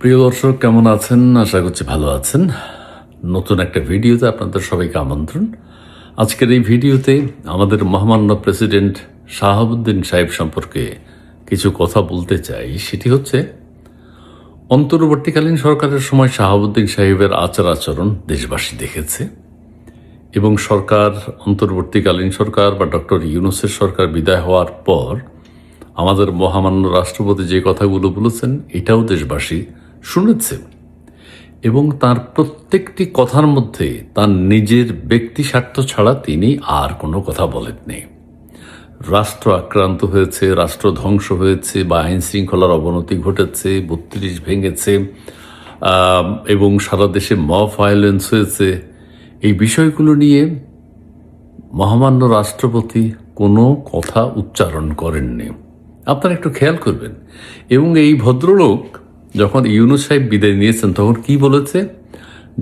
প্রিয় দর্শক, কেমন আছেন? আশা করছি ভালো আছেন। নতুন একটা ভিডিওতে আপনাদের সবাইকে আমন্ত্রণ। আজকের এই ভিডিওতে আমাদের মহামান্য প্রেসিডেন্ট শাহাবুদ্দিন সাহেব সম্পর্কে কিছু কথা বলতে চাই। সেটি হচ্ছে, অন্তর্বর্তীকালীন সরকারের সময় শাহাবুদ্দিন সাহেবের আচার আচরণ দেশবাসী দেখেছে এবং অন্তর্বর্তীকালীন সরকার বা ডক্টর ইউনূসের সরকার বিদায় হওয়ার পর আমাদের মহামান্য রাষ্ট্রপতি যে কথাগুলো বলেছেন এটাও দেশবাসী শুনেছে এবং তার প্রত্যেকটি কথার মধ্যে তার নিজের ব্যক্তি স্বার্থ ছাড়া তিনি আর কোনো কথা বলেননি। রাষ্ট্র আক্রান্ত হয়েছে, রাষ্ট্র ধ্বংস হয়েছে বা আইন শৃঙ্খলার অবনতি ঘটেছে, ৩২ ভেঙেছে এবং সারা দেশে মব ভায়োলেন্স হয়েছে, এই বিষয়গুলো নিয়ে মহামান্য রাষ্ট্রপতি কোনো কথা উচ্চারণ করেননি। আপনারা একটু খেয়াল করবেন। এবং এই ভদ্রলোক যখন ইউনূস সাহেব বিদায় নিয়েছেন তখন কি বলেছে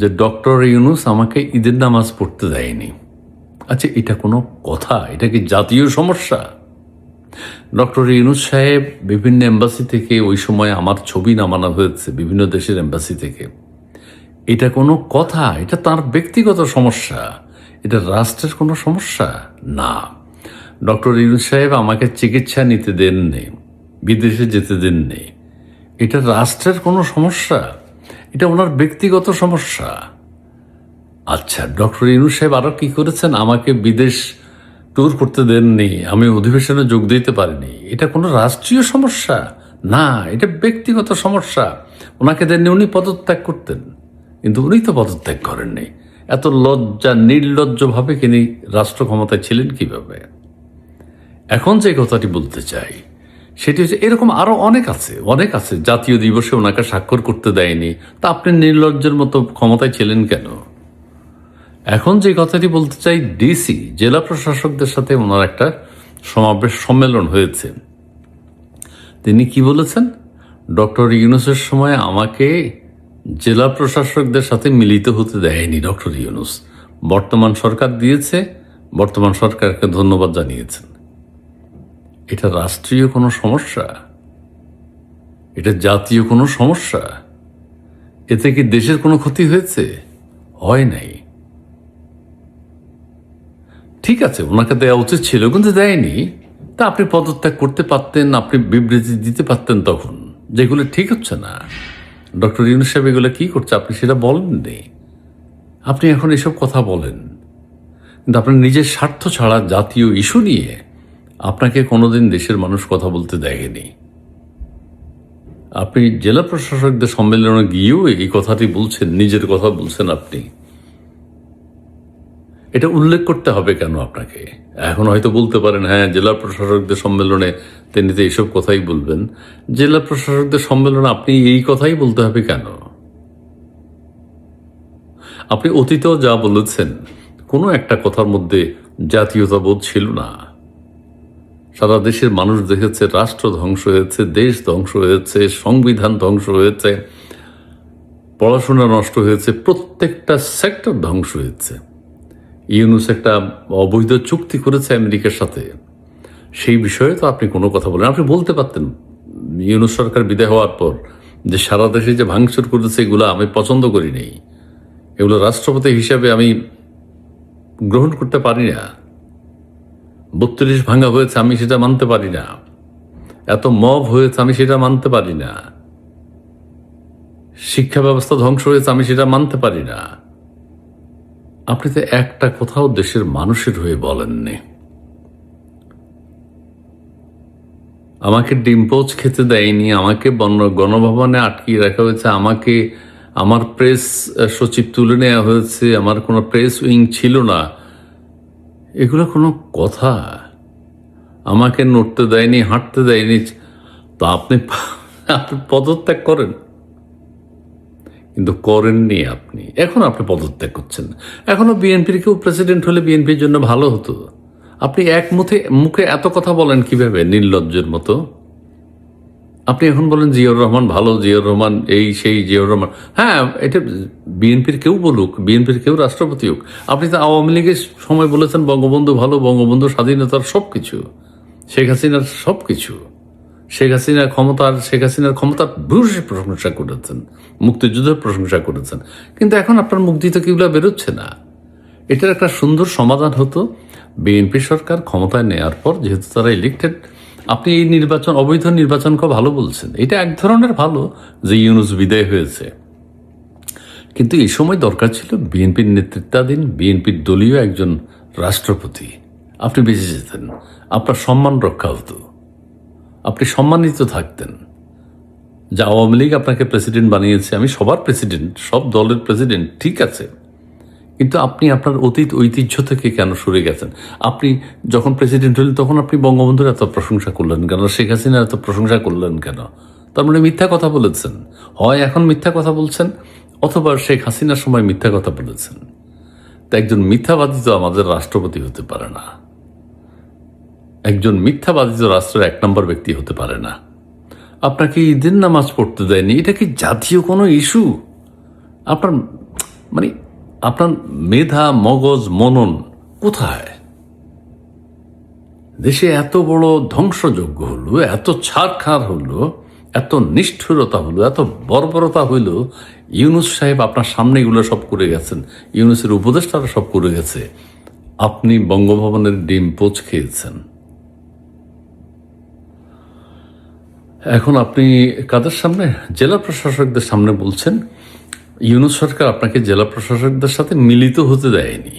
যে ডক্টর ইউনূস আমাকে ঈদের নামাজ পড়তে দেয়নি। আচ্ছা, এটা কোনো কথা? এটা কি জাতীয় সমস্যা? ডক্টর ইউনূস সাহেব বিভিন্ন এম্বাসি থেকে ওই সময় আমার ছবি নামানো হয়েছে বিভিন্ন দেশের এম্বাসি থেকে। এটা কোনো কথা? এটা তার ব্যক্তিগত সমস্যা, এটা রাষ্ট্রের কোনো সমস্যা না। ডক্টর ইউনূস সাহেব আমাকে চিকিৎসা নিতে দেননি, বিদেশে যেতে দেননি, এটা রাষ্ট্রের কোনো সমস্যা? এটা ওনার ব্যক্তিগত সমস্যা। আচ্ছা, ডক্টর ইউনূস সাহেব আরও কী করেছেন? আমাকে বিদেশ ট্যুর করতে দেননি, আমি অধিবেশনে যোগ দিতে পারিনি, এটা কোনো রাষ্ট্রীয় সমস্যা না, এটা ব্যক্তিগত সমস্যা। ওনাকে দেননি, উনি পদত্যাগ করতেন, কিন্তু উনি তো পদত্যাগ করেননি। এত নির্লজ্জভাবে তিনি রাষ্ট্র ক্ষমতায় ছিলেন কিভাবে? এখন যে কথাটি বলতে চাই সেটি হচ্ছে, এরকম আরো অনেক আছে। জাতীয় দিবসে ওনাকে স্বাক্ষর করতে দেয়নি, তা আপনি নির্লজ্জের মতো ক্ষমতায় ছিলেন কেন? এখন যে কথাটি বলতে চাই, ডিসি জেলা প্রশাসকদের সাথে ওনার একটা সম্মেলন হয়েছে। তিনি কি বলেছেন? ডক্টর ইউনূসের সময় আমাকে জেলা প্রশাসকদের সাথে মিলিত হতে দেয়নি ডক্টর ইউনূস, বর্তমান সরকার দিয়েছে, বর্তমান সরকারকে ধন্যবাদ জানিয়েছেন। এটা রাষ্ট্রীয় কোনো সমস্যা? এটা জাতীয় কোনো সমস্যা? এতে কি দেশের কোনো ক্ষতি হয়েছে? হয় নাই। ঠিক আছে, ওনাকে দেওয়া উচিত ছিল, কিন্তু দেয়নি। তা আপনি পদত্যাগ করতে পারতেন, আপনি বিবৃতি দিতে পারতেন তখন, যেগুলো ঠিক হচ্ছে না। ডক্টর ইউনূস সাহেব এগুলো কি করছে আপনি সেটা বলেননি। আপনি এখন এসব কথা বলেন, কিন্তু আপনার নিজের স্বার্থ ছাড়া জাতীয় ইস্যু নিয়ে আপনাকে কোনোদিন দেশের মানুষ কথা বলতে দেয়নি। আপনি জেলা প্রশাসকদের সম্মেলনে গিয়েও এই কথাটি বলছেন, নিজের কথা বলছেন আপনি। এটা উল্লেখ করতে হবে কেন আপনাকে? এখন হয়তো বলতে পারেন, হ্যাঁ, জেলা প্রশাসকদের সম্মেলনে তিনি তো এইসব কথাই বলবেন। জেলা প্রশাসকদের সম্মেলনে আপনি এই কথাই বলতে হবে কেন? আপনি অতীতেও যা বলেছেন, কোনো একটা কথার মধ্যে জাতীয়তাবোধ ছিল না। সারা দেশের মানুষ দেখেছে রাষ্ট্র ধ্বংস হয়েছে, দেশ ধ্বংস হয়েছে, সংবিধান ধ্বংস হয়েছে, পড়াশোনা নষ্ট হয়েছে, প্রত্যেকটা সেক্টর ধ্বংস হয়েছে। ইউনূস একটা অবৈধ চুক্তি করেছে আমেরিকার সাথে, সেই বিষয়ে তো আপনি কোনো কথা বলেন। আপনি বলতে পারতেন ইউনূস সরকার বিদায় হওয়ার পর যে সারা দেশে যে ভাঙচুর করেছে এগুলো আমি পছন্দ করি নাই, এগুলো রাষ্ট্রপতি হিসাবে আমি গ্রহণ করতে পারি না। ৩২ ভাঙা হয়েছে, আমি সেটা মানতে পারি না। এত মব হয়েছে, আমি সেটা মানতে পারি না। শিক্ষা ব্যবস্থা ধ্বংস হয়েছে, আমি সেটা মানতে পারি না। আপনি তো একটা কোথাও দেশের মানুষের হয়ে বলেননি। আমাকে ডিম পোচ খেতে দেয়নি, আমাকে গণভবনে আটকিয়ে রাখা হয়েছে, আমাকে আমার প্রেস সচিব তুলে নেওয়া হয়েছে, আমার কোনো প্রেস উইং ছিল না, এগুলো কোনো কথা? আমাকে নড়তে দেয়নি, হাঁটতে দেয়নি, তো আপনি পদত্যাগ করেন, কিন্তু করেননি আপনি। এখন আপনি পদত্যাগ করছেন। এখনো বিএনপির কেউ প্রেসিডেন্ট হলে বিএনপির জন্য ভালো হতো। আপনি মুখে এত কথা বলেন কিভাবে, নির্লজ্জের মতো? আপনি এখন বলেন জিয়াউর রহমান ভালো, জিয়াউর রহমান এই সেই, জিয়াউর রহমান, হ্যাঁ, এটা বিএনপির কেউ বলুক, বিএনপির কেউ রাষ্ট্রপতি হোক। আপনি তো আওয়ামী লীগের সময় বলেছেন বঙ্গবন্ধু ভালো, বঙ্গবন্ধু স্বাধীনতার সব কিছু, শেখ হাসিনার সব কিছু, শেখ হাসিনার ক্ষমতার ভূয়সী প্রশংসা করেছেন, মুক্তিযুদ্ধের প্রশংসা করেছেন, কিন্তু এখন আপনার মুখ দিয়ে তো কিগুলা বেরোচ্ছে না। এটার একটা সুন্দর সমাধান হতো, বিএনপি সরকার ক্ষমতায় নেওয়ার পর, যেহেতু তারা ইলেক্টেড, আপনি এই নির্বাচন, অবৈধ নির্বাচনকে ভালো বলছেন, এটা এক ধরনের ভালো যে ইউনূস বিদায় হয়েছে, কিন্তু এই সময় দরকার ছিল বিএনপির নেতৃত্বাধীন, বিএনপির দলীয় একজন রাষ্ট্রপতি। আপনি বেঁচে যেতেন, আপনার সম্মান রক্ষা হতো, আপনি সম্মানিত থাকতেন। যে আওয়ামী লীগ আপনাকে প্রেসিডেন্ট বানিয়েছে, আমি সবার প্রেসিডেন্ট, সব দলের প্রেসিডেন্ট, ঠিক আছে, কিন্তু আপনি আপনার অতীত ঐতিহ্য থেকে কেন সরে গেছেন? আপনি যখন প্রেসিডেন্ট হলেন তখন আপনি বঙ্গবন্ধুর এত প্রশংসা করলেন কেন? শেখ হাসিনার এত প্রশংসা করলেন কেন? তার মানে মিথ্যা কথা বলেছেন। হয় এখন মিথ্যা কথা বলছেন, অথবা শেখ হাসিনার সময় মিথ্যা কথা বলেছেন। তা একজন মিথ্যাবাদী তো আমাদের রাষ্ট্রপতি হতে পারে না, একজন মিথ্যাবাদী তো রাষ্ট্রের এক নম্বর ব্যক্তি হতে পারে না। আপনাকে ঈদের নামাজ পড়তে দেয়নি, এটা কি জাতীয় কোনো ইস্যু? আপনার মানে আপনার মেধা, মগজ, মনন কোথায়? দেশে এত বড় ধ্বংসযজ্ঞ হলো, এত ছাড়খাড় হলো, এত নিষ্ঠুরতা হলো, এত বর্বরতা হইল, ইউনূস সাহেব আপনার সামনে এগুলো সব করে গেছেন, ইউনূসের উপদেষ্টারা সব করে গেছে, আপনি বঙ্গভবনের ডিম পোচ খেয়েছেন। এখন আপনি কাদের সামনে? জেলা প্রশাসকদের সামনে বলছেন ইউনূস সরকার আপনাকে জেলা প্রশাসকদের সাথে মিলিত হতে দেয়নি।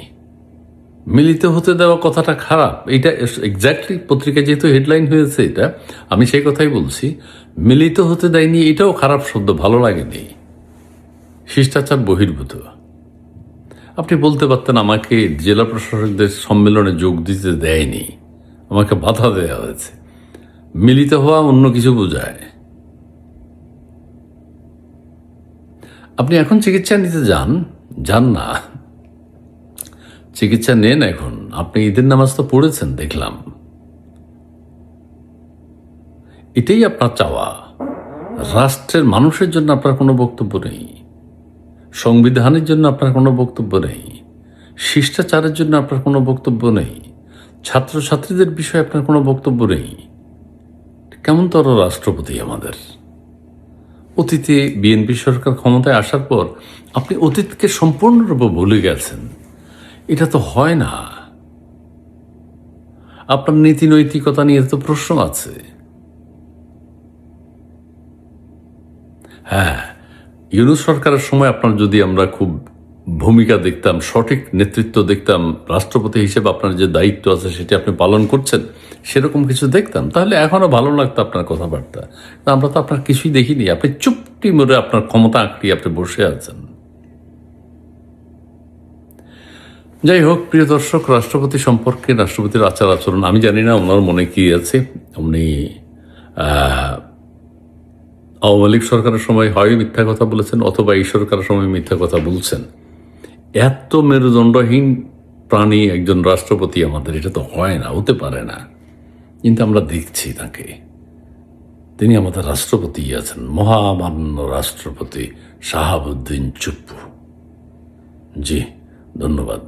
মিলিত হতে দেওয়া কথাটা খারাপ, এটা এক্স্যাক্টলি পত্রিকায় যেহেতু হেডলাইন হয়েছে, এটা আমি সেই কথাই বলছি। মিলিত হতে দেয়নি এটাও খারাপ শব্দ, ভালো লাগেনি, শিষ্টাচার বহির্ভূত। আপনি বলতে পারতেন আমাকে জেলা প্রশাসকদের সম্মেলনে যোগ দিতে দেয়নি, আমাকে বাধা দেওয়া হয়েছে। মিলিত হওয়া অন্য কিছু বোঝায়। আপনি এখন চিকিৎসা নিতে যান না, চিকিৎসা নেন এখন। আপনি ঈদের নামাজ তো পড়েছেন দেখলাম, এটাই আপনার চাওয়া। রাষ্ট্রের মানুষের জন্য আপনার কোনো বক্তব্য নেই, সংবিধানের জন্য আপনার কোনো বক্তব্য নেই, শিষ্টাচারের জন্য আপনার কোনো বক্তব্য নেই, ছাত্রছাত্রীদের বিষয়ে আপনার কোনো বক্তব্য নেই। কেমন তর রাষ্ট্রপতি আমাদের? অতীতে বিএনপি সরকার ক্ষমতায় আসার পর আপনি অতীতকে সম্পূর্ণরূপে ভুলে গেছেন, এটা তো হয় না। আপনার নীতি নৈতিকতা নিয়ে তো প্রশ্ন আছে। হ্যাঁ, ইউনূস সরকারের সময় আপনার যদি আমরা খুব ভূমিকা দেখতাম, সঠিক নেতৃত্ব দেখতাম, রাষ্ট্রপতি হিসেবে আপনার যে দায়িত্ব আছে সেটি আপনি পালন করছেন, সেরকম কিছু দেখতাম, তাহলে এখনও ভালো লাগতো আপনার কথাবার্তা। আমরা তো আপনার কিছুই দেখিনি, আপনি চুপটি মরে আপনার ক্ষমতা আঁকড়িয়ে আপনি বসে আছেন। যাই হোক, প্রিয় দর্শক, রাষ্ট্রপতি সম্পর্কে, রাষ্ট্রপতির আচার আচরণ, আমি জানি না ওনার মনে কি আছে। উনি আওয়ামী লীগ সরকারের সময় হয় মিথ্যা কথা বলেছেন, অথবা এই সরকারের সময় মিথ্যা কথা বলছেন। এত মেরুদণ্ডহীন প্রাণী একজন রাষ্ট্রপতি আমাদের, এটা তো হয় না, হতে পারে না, কিন্তু আমরা দেখছি তাকে। তিনি আমাদের রাষ্ট্রপতি আছেন, মহামান্য রাষ্ট্রপতি শাহাবুদ্দিন চুপ্পু। জি, ধন্যবাদ।